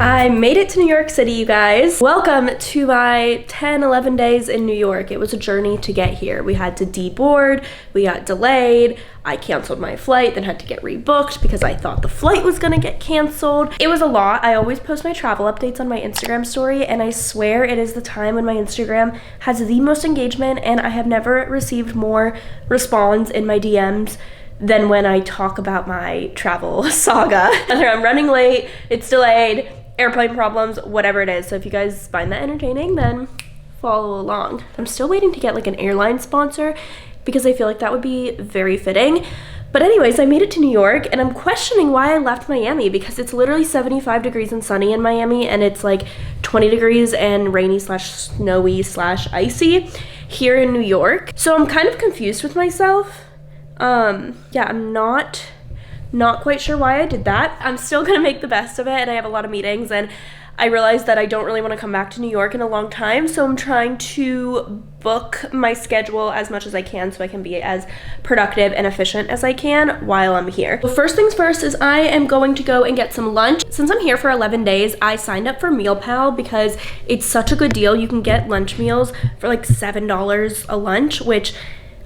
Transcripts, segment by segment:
I made it to New York City, you guys. Welcome to my 10-11 days in New York. It was a journey to get here. We had to deboard, we got delayed, I canceled my flight, then had to get rebooked because I thought the flight was gonna get canceled. It was a lot. I always post my travel updates on my Instagram story, and I swear it is the time when my Instagram has the most engagement, and I have never received more response in my DMs than when I talk about my travel saga. Whether I'm running late, it's delayed, airplane problems, whatever it is. So if you guys find that entertaining, then follow along. I'm still waiting to get like an airline sponsor because I feel like that would be very fitting. But anyways, I made it to New York, and I'm questioning why I left Miami because it's literally 75 degrees and sunny in Miami, and it's like 20 degrees and rainy / snowy / icy here in New York. So I'm kind of confused with myself. Yeah, I'm not quite sure why I did that. I'm still gonna make the best of it, and I have a lot of meetings, and I realized that I don't really want to come back to New York in a long time, so I'm trying to book my schedule as much as I can so I can be as productive and efficient as I can while I'm here. So first things first is I am going to go and get some lunch. Since I'm here for 11 days, I signed up for Meal Pal because it's such a good deal. You can get lunch meals for like $7 a lunch, which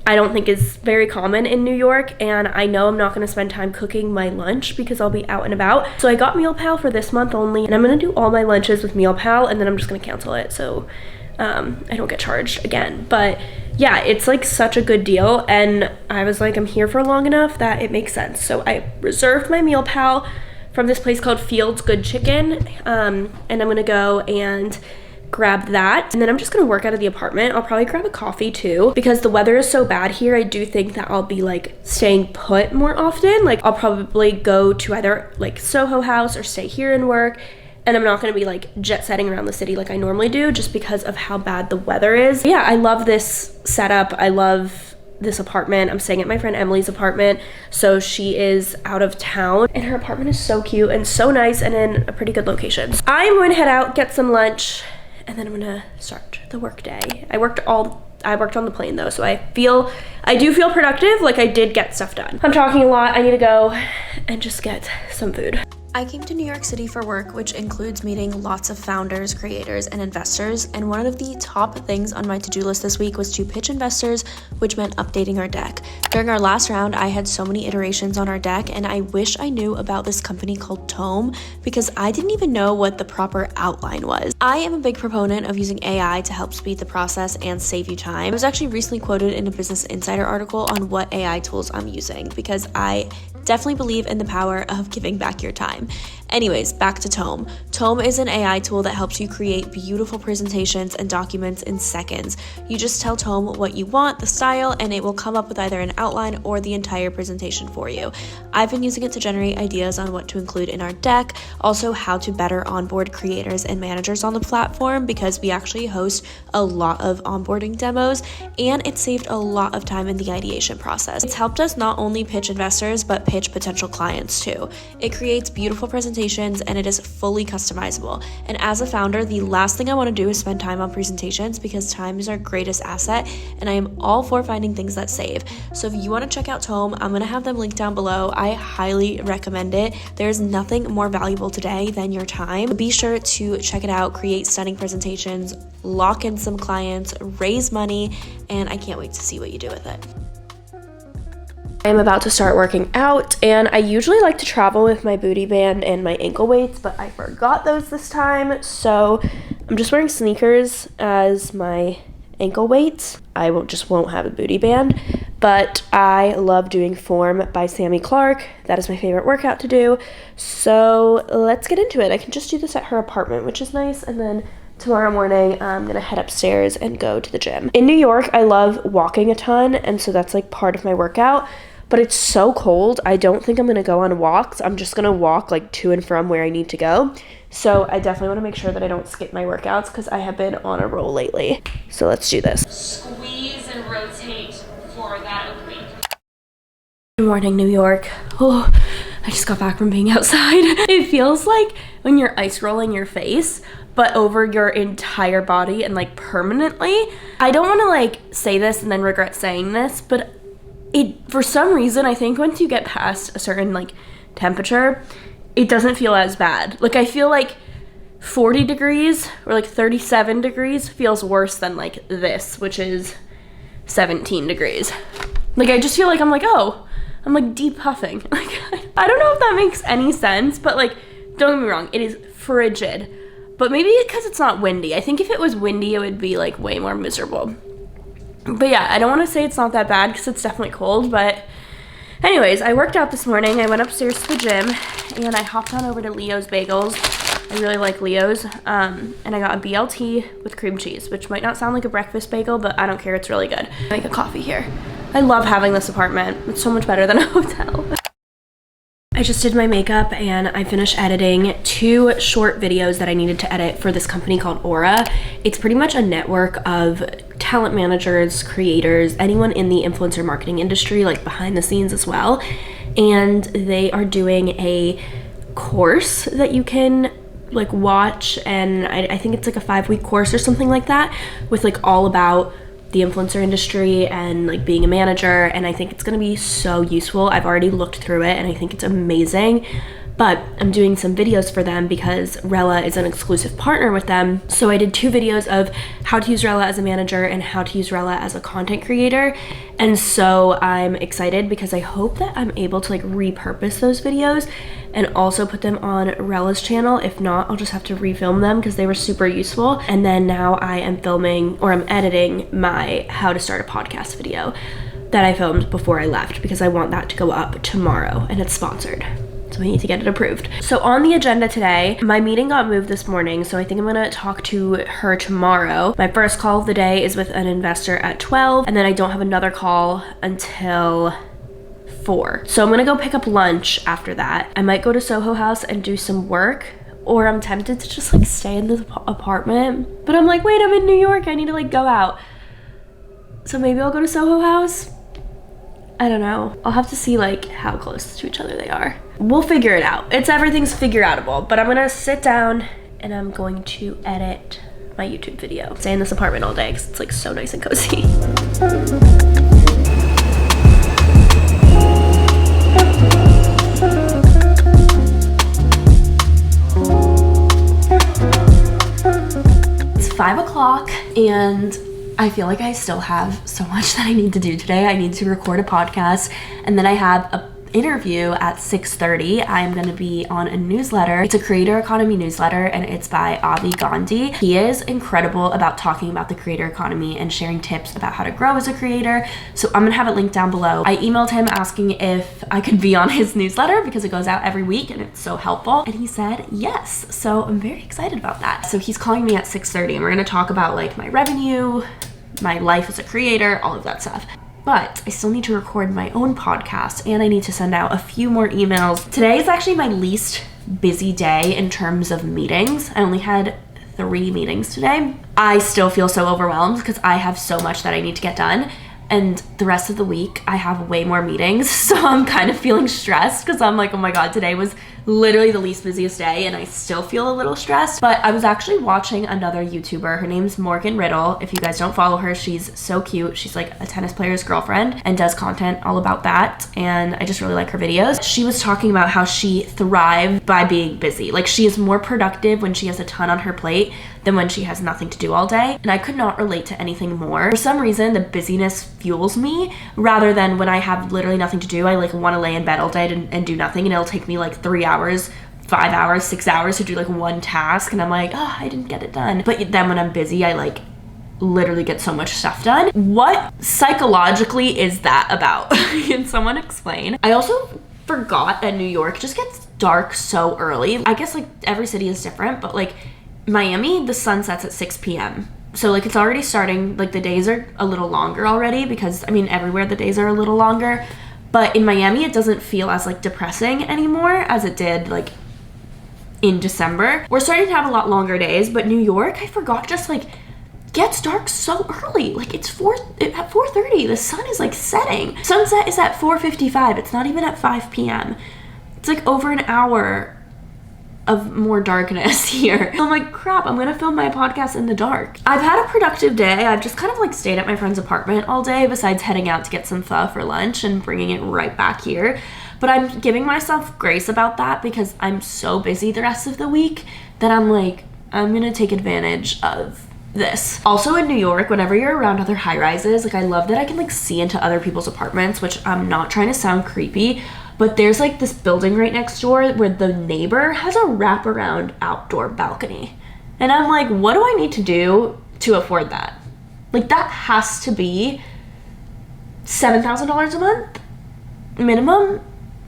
I don't think is very common in New York, and I know I'm not gonna spend time cooking my lunch because I'll be out and about. So I got Meal Pal for this month only, and I'm gonna do all my lunches with Meal Pal, and then I'm just gonna cancel it so I don't get charged again. But yeah, it's like such a good deal, and I was like, I'm here for long enough that it makes sense. So I reserved my Meal Pal from this place called Field's Good Chicken, and I'm gonna go and grab that, and then I'm just gonna work out of the apartment. I'll probably grab a coffee too because the weather is so bad here. I do think that I'll be like staying put more often. Like I'll probably go to either like Soho House or stay here and work, and I'm not gonna be like jet setting around the city like I normally do just because of how bad the weather is. Yeah, I love this setup. I love this apartment. I'm staying at my friend Emily's apartment, so she is out of town, and her apartment is so cute and so nice and in a pretty good location. So I'm going to head out, get some lunch, and then I'm gonna start the work day. I worked on the plane though, so I do feel productive, like I did get stuff done. I'm talking a lot. I need to go and just get some food. I came to New York City for work, which includes meeting lots of founders, creators, and investors, and one of the top things on my to-do list this week was to pitch investors, which meant updating our deck. During our last round, I had so many iterations on our deck, and I wish I knew about this company called Tome because I didn't even know what the proper outline was. I am a big proponent of using AI to help speed the process and save you time. I was actually recently quoted in a Business Insider article on what AI tools I'm using because I definitely believe in the power of giving back your time. Anyways, back to Tome. Tome is an AI tool that helps you create beautiful presentations and documents in seconds. You just tell Tome what you want, the style, and it will come up with either an outline or the entire presentation for you. I've been using it to generate ideas on what to include in our deck, also how to better onboard creators and managers on the platform because we actually host a lot of onboarding demos, and it saved a lot of time in the ideation process. It's helped us not only pitch investors, but pitch potential clients too. It creates beautiful presentations, and it is fully customizable. And as a founder, the last thing I want to do is spend time on presentations because time is our greatest asset, and I am all for finding things that save. So if you want to check out Tome, I'm going to have them linked down below. I highly recommend it. There's nothing more valuable today than your time. Be sure to check it out, create stunning presentations, lock in some clients, raise money, and I can't wait to see what you do with it. I'm about to start working out, and I usually like to travel with my booty band and my ankle weights, but I forgot those this time, so I'm just wearing sneakers as my ankle weights. I just won't have a booty band, but I love doing Form by Sammy Clark. That is my favorite workout to do, so let's get into it. I can just do this at her apartment, which is nice, and then tomorrow morning, I'm gonna head upstairs and go to the gym. In New York, I love walking a ton, and so that's like part of my workout. But it's so cold, I don't think I'm gonna go on walks. I'm just gonna walk like to and from where I need to go. So I definitely wanna make sure that I don't skip my workouts because I have been on a roll lately. So let's do this. Squeeze and rotate for that opening. Good morning, New York. Oh, I just got back from being outside. It feels like when you're ice rolling your face, but over your entire body and like permanently. I don't wanna like say this and then regret saying this, but for some reason, I think once you get past a certain like temperature, it doesn't feel as bad. Like I feel like 40 degrees or like 37 degrees feels worse than like this, which is 17 degrees. Like I just feel like I'm like deep puffing. Like I don't know if that makes any sense, but like don't get me wrong, it is frigid. But maybe because it's not windy. I think if it was windy, it would be like way more miserable. But yeah, I don't want to say it's not that bad because it's definitely cold. But anyways, I worked out this morning. I went upstairs to the gym and I hopped on over to Leo's Bagels. I really like Leo's. And I got a BLT with cream cheese, which might not sound like a breakfast bagel, but I don't care. It's really good. Make a coffee here. I love having this apartment. It's so much better than a hotel. I just did my makeup and I finished editing 2 short videos that I needed to edit for this company called Aura. It's pretty much a network of talent managers, creators, anyone in the influencer marketing industry, like behind the scenes as well. And they are doing a course that you can like watch, and I think it's like a 5-week course or something like that, with like all about the influencer industry and like being a manager, and I think it's gonna be so useful. I've already looked through it and I think it's amazing. But I'm doing some videos for them because Rella is an exclusive partner with them. So I did 2 videos of how to use Rella as a manager and how to use Rella as a content creator. And so I'm excited because I hope that I'm able to like repurpose those videos and also put them on Rella's channel. If not, I'll just have to refilm them because they were super useful. And then now I am filming, or I'm editing, my how to start a podcast video that I filmed before I left because I want that to go up tomorrow and it's sponsored. So we need to get it approved. So on the agenda today, my meeting got moved this morning, so I think I'm gonna talk to her tomorrow. My first call of the day is with an investor at 12, and then I don't have another call until 4. So I'm gonna go pick up lunch after that. I might go to Soho House and do some work, or I'm tempted to just like stay in the apartment. But I'm like, wait, I'm in New York, I need to like go out. So maybe I'll go to Soho House. I don't know. I'll have to see like how close to each other they are. We'll figure it out. Everything's figure outable, but I'm gonna sit down and I'm going to edit my YouTube video. Stay in this apartment all day because it's like so nice and cozy. It's 5 o'clock and I feel like I still have so much that I need to do today. I need to record a podcast, and then I have an interview at 6:30. I'm going to be on a newsletter. It's a creator economy newsletter, and it's by Avi Gandhi. He is incredible about talking about the creator economy and sharing tips about how to grow as a creator. So I'm going to have it linked down below. I emailed him asking if I could be on his newsletter because it goes out every week and it's so helpful. And he said yes. So I'm very excited about that. So he's calling me at 6:30 and we're going to talk about like my revenue, my life as a creator, all of that stuff. But I still need to record my own podcast and I need to send out a few more emails. Today is actually my least busy day in terms of meetings. I only had 3 meetings today. I still feel so overwhelmed because I have so much that I need to get done. And the rest of the week, I have way more meetings. So I'm kind of feeling stressed because I'm like, oh my God, today was literally the least busiest day and I still feel a little stressed. But I was actually watching another YouTuber. Her name's Morgan Riddle. If you guys don't follow her, she's so cute. She's like a tennis player's girlfriend and does content all about that. And I just really like her videos. She was talking about how she thrived by being busy. Like she is more productive when she has a ton on her plate than when she has nothing to do all day. And I could not relate to anything more. For some reason, the busyness fuels me rather than when I have literally nothing to do. I like want to lay in bed all day and do nothing, and it'll take me like 3 hours, 5 hours, 6 hours to do like one task. And I'm like, oh, I didn't get it done. But then when I'm busy, I like literally get so much stuff done. What psychologically is that about? Can someone explain? I also forgot that New York just gets dark so early. I guess like every city is different, but like Miami, the sun sets at 6 p.m. So like it's already starting, like the days are a little longer already because I mean everywhere the days are a little longer. But in Miami, it doesn't feel as like depressing anymore as it did like in December. We're starting to have a lot longer days, but New York, I forgot, just like gets dark so early. Like it's at 4:30, the sun is like setting. Sunset is at 4:55. It's not even at 5 p.m. It's like over an hour of more darkness here. So I'm like, crap, I'm gonna film my podcast in the dark. I've had a productive day. I've just kind of like stayed at my friend's apartment all day besides heading out to get some pho for lunch and bringing it right back here. But I'm giving myself grace about that because I'm so busy the rest of the week that I'm like, I'm gonna take advantage of this. Also in New York, whenever you're around other high rises, like I love that I can like see into other people's apartments, which I'm not trying to sound creepy, but there's like this building right next door where the neighbor has a wraparound outdoor balcony. And I'm like, what do I need to do to afford that? Like that has to be $7,000 a month minimum,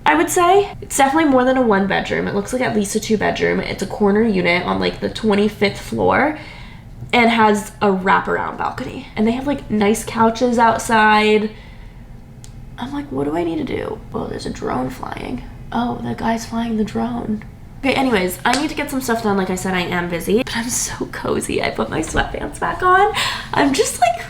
I would say. It's definitely more than a 1-bedroom. It looks like at least a 2-bedroom. It's a corner unit on like the 25th floor and has a wraparound balcony. And they have like nice couches outside. I'm like, what do I need to do? Oh, there's a drone flying. Oh, that guy's flying the drone. Okay, anyways, I need to get some stuff done. Like I said, I am busy, but I'm so cozy. I put my sweatpants back on. I'm just like,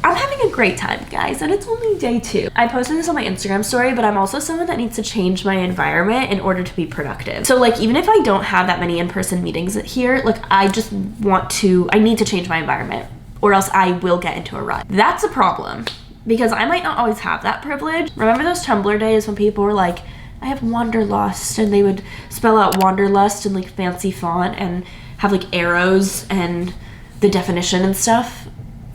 I'm having a great time, guys, and it's only day 2. I posted this on my Instagram story, but I'm also someone that needs to change my environment in order to be productive. So like, even if I don't have that many in-person meetings here, like I just I need to change my environment or else I will get into a rut. That's a problem because I might not always have that privilege. Remember those Tumblr days when people were like, I have wanderlust, and they would spell out wanderlust in like fancy font and have like arrows and the definition and stuff?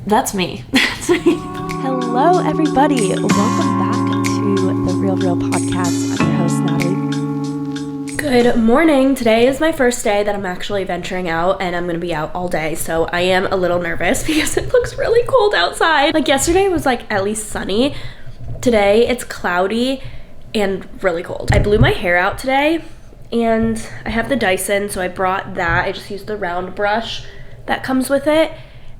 That's me. That's me. Hello, everybody. Welcome back to the Real Podcast. I'm your host, Natalie. Good morning. Today is my first day that I'm actually venturing out, and I'm going to be out all day, so I am a little nervous because it looks really cold outside. Like yesterday was like at least sunny. Today it's cloudy and really cold. I blew my hair out today, and I have the Dyson, so I brought that. I just used the round brush that comes with it.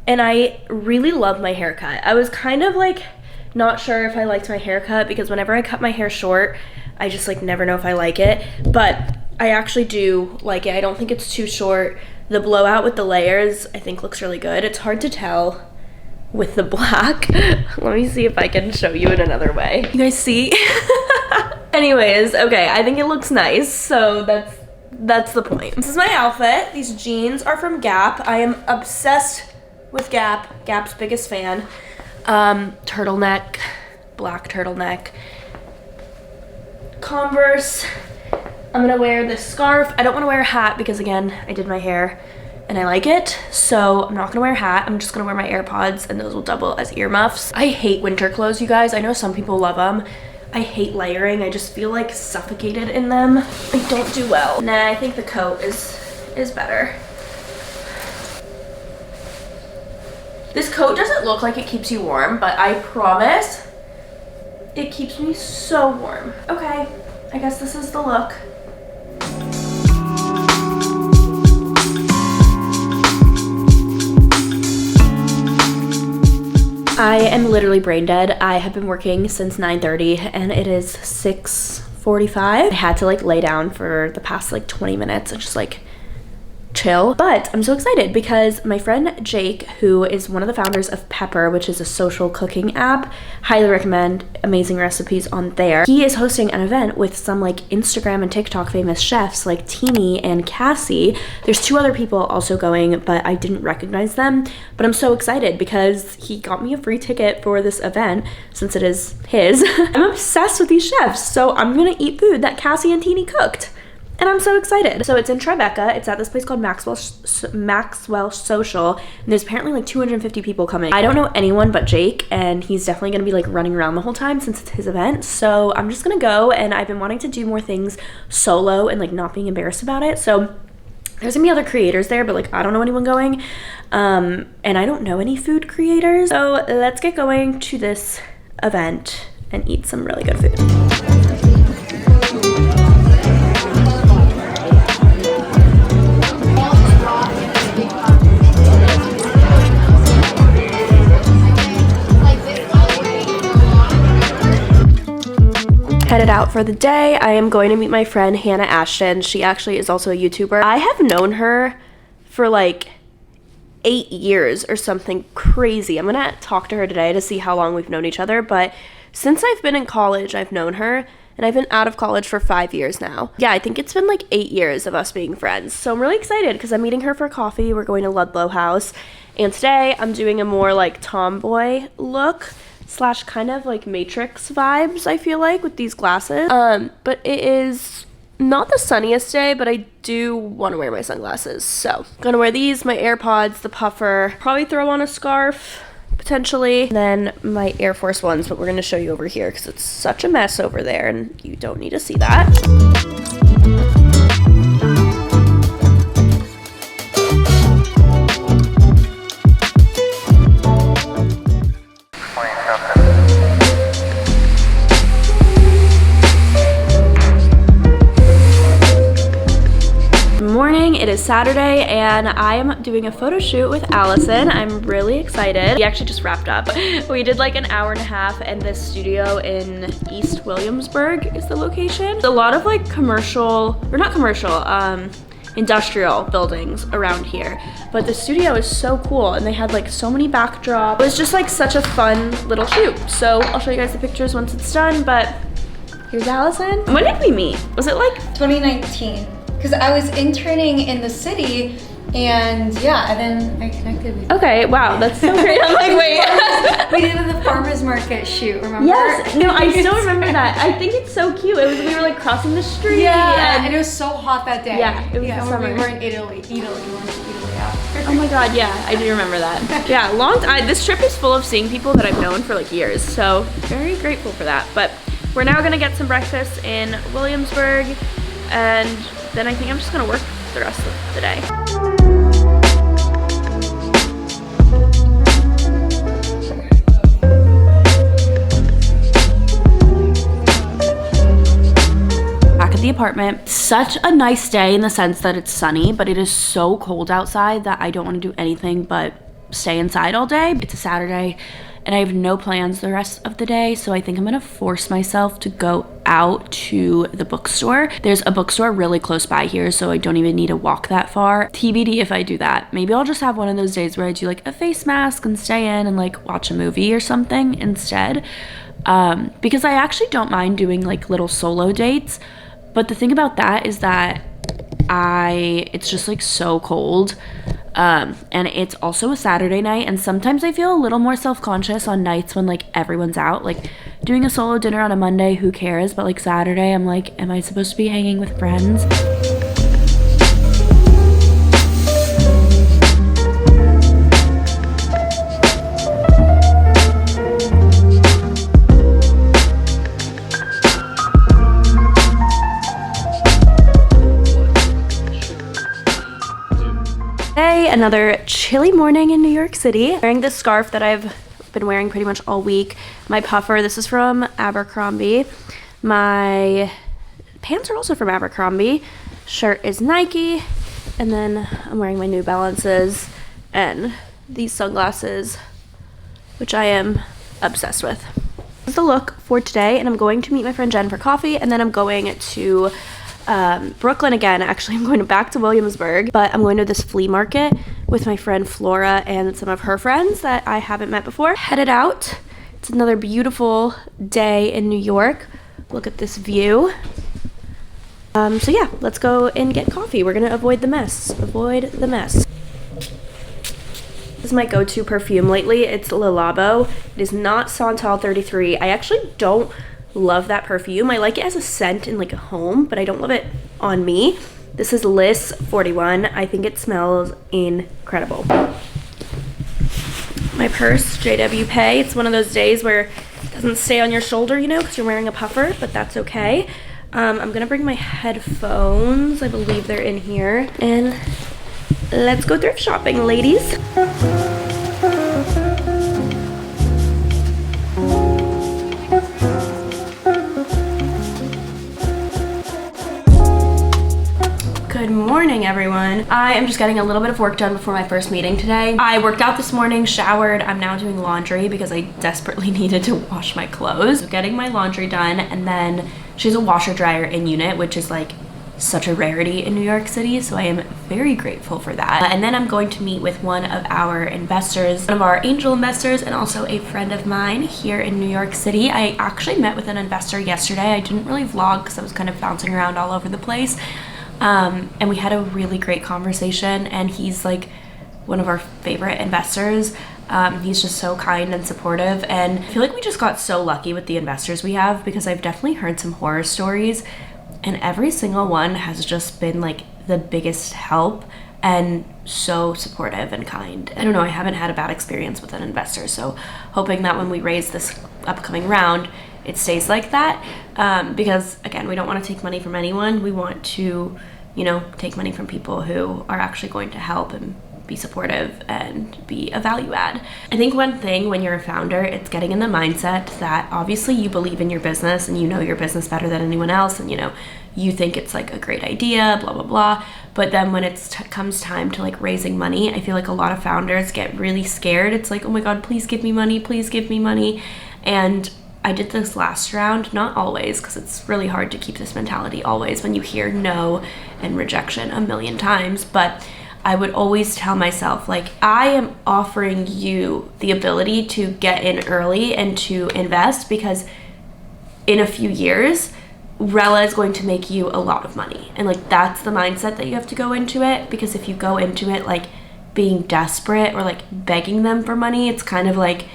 And I really love my haircut. I was kind of like not sure if I liked my haircut because whenever I cut my hair short, I just like never know if I like it. But I actually do like it. I don't think it's too short. The blowout with the layers I think looks really good. It's hard to tell with the black. Let me see if I can show you in another way. You guys see? Anyways, okay, I think it looks nice. So that's the point. This is my outfit. These jeans are from Gap. I am obsessed with Gap's biggest fan. Turtleneck, black turtleneck. Converse. I'm gonna wear this scarf. I don't wanna wear a hat because again, I did my hair and I like it. So I'm not gonna wear a hat. I'm just gonna wear my AirPods and those will double as earmuffs. I hate winter clothes, you guys. I know some people love them. I hate layering. I just feel like suffocated in them. I don't do well. Nah, I think the coat is better. This coat doesn't look like it keeps you warm, but I promise it keeps me so warm. Okay, I guess this is the look. I am literally brain dead. I have been working since 9:30 and it is 6:45. I had to like lay down for the past like 20 minutes and just like chill, but I'm so excited because my friend Jake, who is one of the founders of Pepper, which is a social cooking app, highly recommend, amazing recipes on there. He is hosting an event with some like Instagram and TikTok famous chefs like Teeny and Cassie. There's 2 other people also going, but I didn't recognize them, but I'm so excited because he got me a free ticket for this event since it is his. I'm obsessed with these chefs, so I'm gonna eat food that Cassie and Teeny cooked. And I'm so excited. So it's in Tribeca. It's at this place called Maxwell Social. And there's apparently like 250 people coming. I don't know anyone but Jake, and he's definitely gonna be like running around the whole time since it's his event. So I'm just gonna go, and I've been wanting to do more things solo and like not being embarrassed about it. So there's gonna be other creators there, but like I don't know anyone going. And I don't know any food creators. So let's get going to this event and eat some really good food. Headed out for the day. I am going to meet my friend Hannah Ashton. She actually is also a YouTuber. I have known her for like 8 years or something crazy. I'm gonna talk to her today to see how long we've known each other, but since I've been in college, I've known her, and I've been out of college for 5 years now. Yeah, I think it's been like 8 years of us being friends. So I'm really excited because I'm meeting her for coffee. We're going to Ludlow House, and today I'm doing a more like tomboy look / kind of like Matrix vibes, I feel like, with these glasses. But it is not the sunniest day, but I do want to wear my sunglasses. So gonna wear these, my AirPods, the puffer, probably throw on a scarf potentially, and then my Air Force Ones, but we're gonna show you over here because it's such a mess over there and you don't need to see that. Morning, it is Saturday and I am doing a photo shoot with Allison. I'm really excited. We actually just wrapped up. We did like an hour and a half, and this studio in East Williamsburg is the location. A lot of like commercial, or not commercial, industrial buildings around here, but the studio is so cool and they had like so many backdrops. It was just like such a fun little shoot. So I'll show you guys the pictures once it's done, but here's Allison. When did we meet? Was it like 2019? Because I was interning in the city, and yeah, and then I connected with you. Okay, wow, that's so great. I'm like, wait. We did the farmer's market shoot, remember? Yes, no, I still remember that. I think it's so cute. It was, we were like crossing the street. Yeah, and it was so hot that day. Yeah, it was the when summer. we were in Italy. We went to Italy after. Oh my god, yeah, I do remember that. Yeah, this trip is full of seeing people that I've known for like years, so very grateful for that. But we're now gonna get some breakfast in Williamsburg, and then I think I'm just gonna work the rest of the day. Back at the apartment. Such a nice day in the sense that it's sunny, but it is so cold outside that I don't want to do anything but stay inside all day. It's a Saturday and I have no plans the rest of the day, so I think I'm gonna force myself to go out to the bookstore. There's a bookstore really close by here, so I don't even need to walk that far. TBD if I do that. Maybe I'll just have one of those days where I do like a face mask and stay in and like watch a movie or something instead. Because I actually don't mind doing like little solo dates, but the thing about that is that it's just like so cold. And it's also a Saturday night, and sometimes I feel a little more self-conscious on nights when like everyone's out. Like doing a solo dinner on a Monday, who cares? But like Saturday, I'm like, am I supposed to be hanging with friends? Another chilly morning in New York City. Wearing this scarf that I've been wearing pretty much all week. My puffer, this is from Abercrombie. My pants are also from Abercrombie. Shirt is Nike. And then I'm wearing my New Balances and these sunglasses, which I am obsessed with. This is the look for today, and I'm going to meet my friend Jen for coffee, and then I'm going to Brooklyn again. Actually, I'm going back to Williamsburg, but I'm going to this flea market with my friend Flora and some of her friends that I haven't met before. Headed out. It's another beautiful day in New York. Look at this view. So yeah, let's go and get coffee. We're gonna avoid the mess. Avoid the mess. This is my go-to perfume lately. It's Le Labo. It is not Santal 33. I actually don't love that perfume. I like it as a scent in like a home, but I don't love it on me. This is Liss 41. I think it smells incredible. My purse, JW Pay. It's one of those days where it doesn't stay on your shoulder, you know, because you're wearing a puffer, but that's okay. I'm gonna bring my headphones. I believe they're in here. And let's go thrift shopping, ladies. Good morning, everyone. I am just getting a little bit of work done before my first meeting today. I worked out this morning, showered. I'm now doing laundry because I desperately needed to wash my clothes. So getting my laundry done, and then she has a washer dryer in unit, which is like such a rarity in New York City, so I am very grateful for that. And then I'm going to meet with one of our investors, one of our angel investors, and also a friend of mine here in New York City. I actually met with an investor yesterday. I didn't really vlog because I was kind of bouncing around all over the place. And we had a really great conversation, and he's like one of our favorite investors. He's just so kind and supportive, and I feel like we just got so lucky with the investors we have, because I've definitely heard some horror stories, and every single one has just been like the biggest help and so supportive and kind. I don't know, I haven't had a bad experience with an investor, so hoping that when we raise this upcoming round, it stays like that, because again, we don't want to take money from anyone. We want to, you know, take money from people who are actually going to help and be supportive and be a value add. I think one thing when you're a founder, it's getting in the mindset that obviously you believe in your business and you know your business better than anyone else, and you know, you think it's like a great idea, blah, blah, blah. But then when it comes time to like raising money, I feel like a lot of founders get really scared. It's like, oh my God, please give me money, please give me money. And I did this last round, not always, because it's really hard to keep this mentality always when you hear no and rejection a million times. But I would always tell myself, like, I am offering you the ability to get in early and to invest, because in a few years, Rella is going to make you a lot of money. And like, that's the mindset that you have to go into it, because if you go into it like being desperate or like begging them for money, it's kind of like,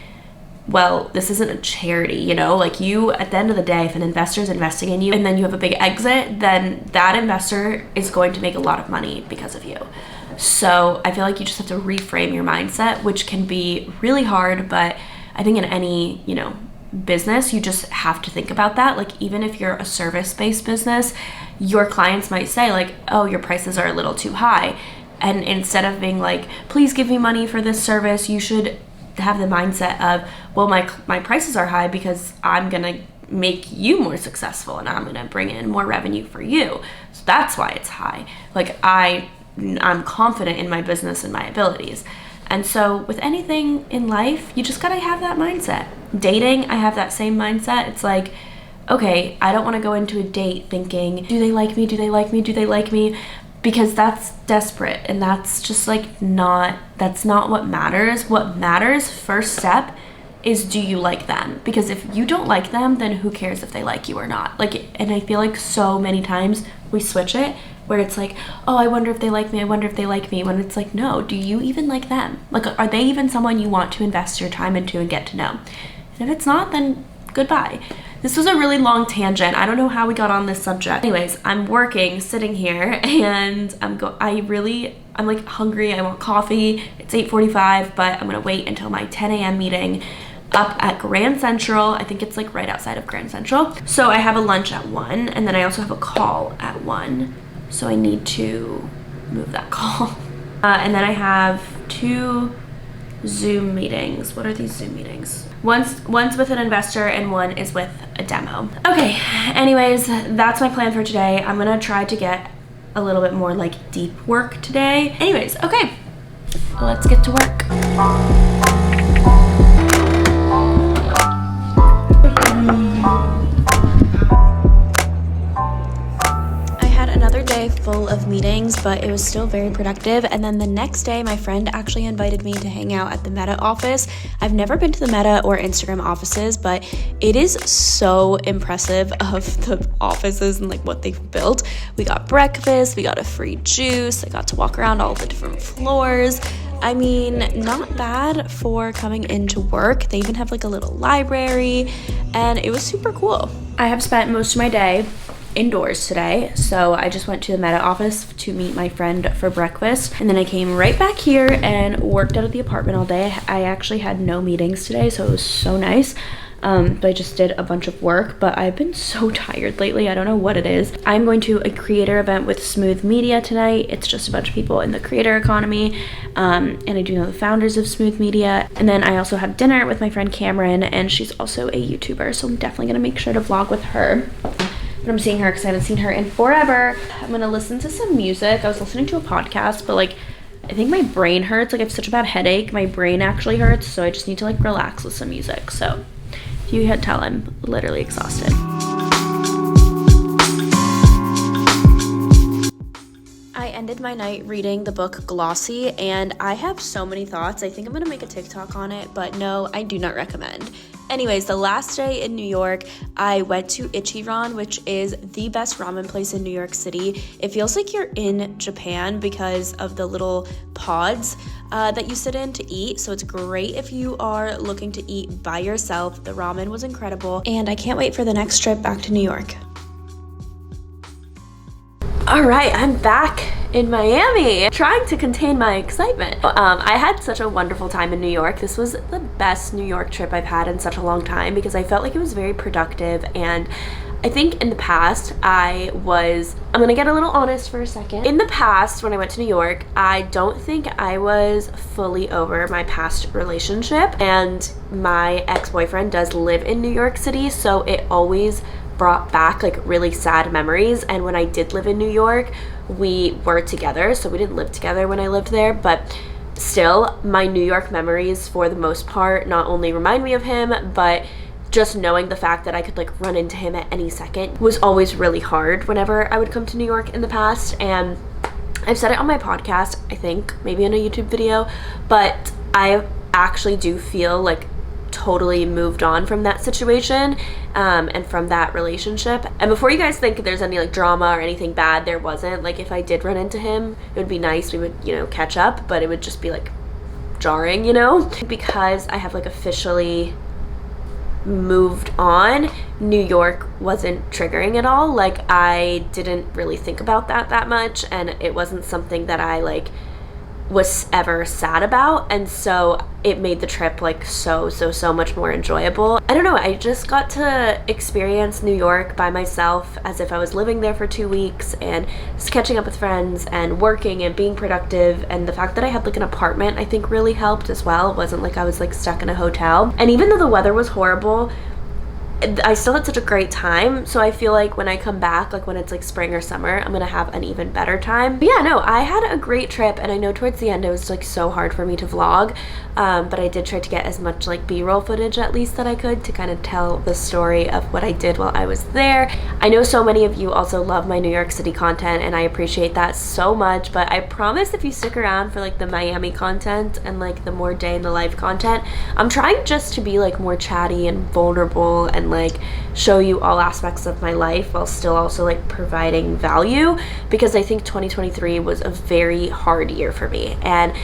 well, this isn't a charity, you know? Like, you, at the end of the day, if an investor is investing in you and then you have a big exit, then that investor is going to make a lot of money because of you. So I feel like you just have to reframe your mindset, which can be really hard, but I think in any, you know, business, you just have to think about that. Like, even if you're a service-based business, your clients might say like, oh, your prices are a little too high. And instead of being like, please give me money for this service, you should have the mindset of, well, my prices are high because I'm gonna make you more successful and I'm gonna bring in more revenue for you. So that's why it's high. Like, I'm confident in my business and my abilities. And so with anything in life, you just gotta have that mindset. Dating, I have that same mindset. It's like, okay, I don't wanna go into a date thinking, do they like me? Do they like me? Do they like me? Because that's desperate, and that's just like that's not what matters. What matters, first step, is do you like them? Because if you don't like them, then who cares if they like you or not? Like, and I feel like so many times we switch it, where it's like, oh, I wonder if they like me, I wonder if they like me, when it's like, no, do you even like them? Like, are they even someone you want to invest your time into and get to know? And if it's not, then goodbye. This was a really long tangent. I don't know how we got on this subject. Anyways, I'm working, sitting here, and I'm like hungry. I want coffee. It's 8:45, but I'm gonna wait until my 10 a.m. meeting up at Grand Central. I think it's like right outside of Grand Central. So I have a lunch at 1, and then I also have a call at 1. So I need to move that call. And then I have 2 Zoom meetings. What are these Zoom meetings? One's with an investor and one is with a demo. Okay, anyways, that's my plan for today. I'm gonna try to get a little bit more like deep work today. Anyways, okay, let's get to work. Full of meetings, but it was still very productive. And then the next day, my friend actually invited me to hang out at the Meta office. I've never been to the Meta or Instagram offices, but it is so impressive of the offices and like what they've built. We got breakfast, we got a free juice, I got to walk around all the different floors. I mean, not bad for coming into work. They even have like a little library, and it was super cool. I have spent most of my day indoors today, so I just went to the Meta office to meet my friend for breakfast, and then I came right back here and worked out of the apartment all day. I actually had no meetings today, so it was so nice. But I just did a bunch of work, but I've been so tired lately. I don't know what it is. I'm going to a creator event with Smooth Media tonight. It's just a bunch of people in the creator economy, and I do know the founders of Smooth Media. And then I also have dinner with my friend Cameron, and she's also a YouTuber, so I'm definitely gonna make sure to vlog with her. But I'm seeing her because I haven't seen her in forever. I'm gonna listen to some music. I was listening to a podcast, but like, I think my brain hurts. Like, I have such a bad headache. My brain actually hurts, so I just need to like relax with some music. So if you can't tell, I'm literally exhausted. I ended my night reading the book Glossy, and I have so many thoughts. I think I'm gonna make a TikTok on it, but no, I do not recommend. Anyways, the last day in New York, I went to Ichiran, which is the best ramen place in New York City. It feels like you're in Japan because of the little pods that you sit in to eat. So it's great if you are looking to eat by yourself. The ramen was incredible, and I can't wait for the next trip back to New York. All right, I'm back in Miami, trying to contain my excitement. I had such a wonderful time in New York. This was the best New York trip I've had in such a long time because I felt like it was very productive. And I think in the past I'm gonna get a little honest for a second. In the past, when I went to New York, I don't think I was fully over my past relationship, and my ex-boyfriend does live in New York City, so it always brought back like really sad memories. And when I did live in New York, we were together, so we didn't live together when I lived there, but still my New York memories for the most part not only remind me of him, but just knowing the fact that I could like run into him at any second was always really hard whenever I would come to New York in the past. And I've said it on my podcast, I think maybe in a YouTube video, but I actually do feel like totally moved on from that situation and from that relationship. And before you guys think there's any like drama or anything bad, there wasn't. Like if I did run into him, it would be nice, we would, you know, catch up, but it would just be like jarring, you know? Because I have like officially moved on, New York wasn't triggering at all. Like I didn't really think about that much, and it wasn't something that I like was ever sad about, and so it made the trip like so much more enjoyable. I don't know, I just got to experience New York by myself as if I was living there for 2 weeks, and just catching up with friends and working and being productive. And the fact that I had like an apartment I think really helped as well. It wasn't like I was like stuck in a hotel. And even though the weather was horrible, I still had such a great time. So I feel like when I come back, like when it's like spring or summer, I'm gonna have an even better time. But yeah, no, I had a great trip, and I know towards the end it was like so hard for me to vlog, but I did try to get as much like b-roll footage at least that I could to kind of tell the story of what I did while I was there. I know so many of you also love my New York City content, and I appreciate that so much, but I promise if you stick around for like the Miami content and like the more day in the life content, I'm trying just to be like more chatty and vulnerable and like show you all aspects of my life while still also like providing value, because I think 2023 was a very hard year for me. And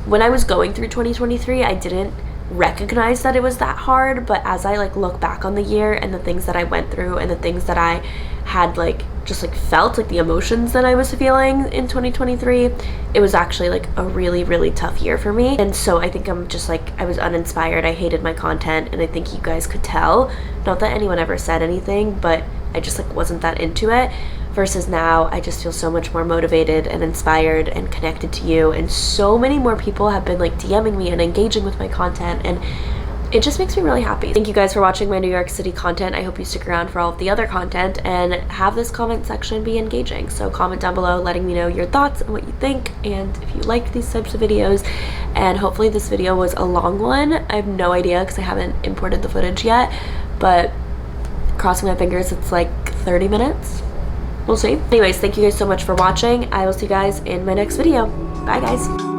when I was going through 2023, I didn't recognize that it was that hard, but as I like look back on the year and the things that I went through and the things that I had like just like felt, like the emotions that I was feeling in 2023, it was actually like a really tough year for me. And so I think I'm just like, I was uninspired, I hated my content, and I think you guys could tell. Not that anyone ever said anything, but I just like wasn't that into it. Versus now, I just feel so much more motivated and inspired and connected to you, and so many more people have been like DMing me and engaging with my content, and it just makes me really happy. Thank you guys for watching my New York City content. I hope you stick around for all of the other content and have this comment section be engaging. So comment down below letting me know your thoughts and what you think, and if you liked these types of videos. And hopefully this video was a long one. I have no idea because I haven't imported the footage yet, but crossing my fingers it's like 30 minutes. We'll see. Anyways, thank you guys so much for watching. I will see you guys in my next video. Bye guys.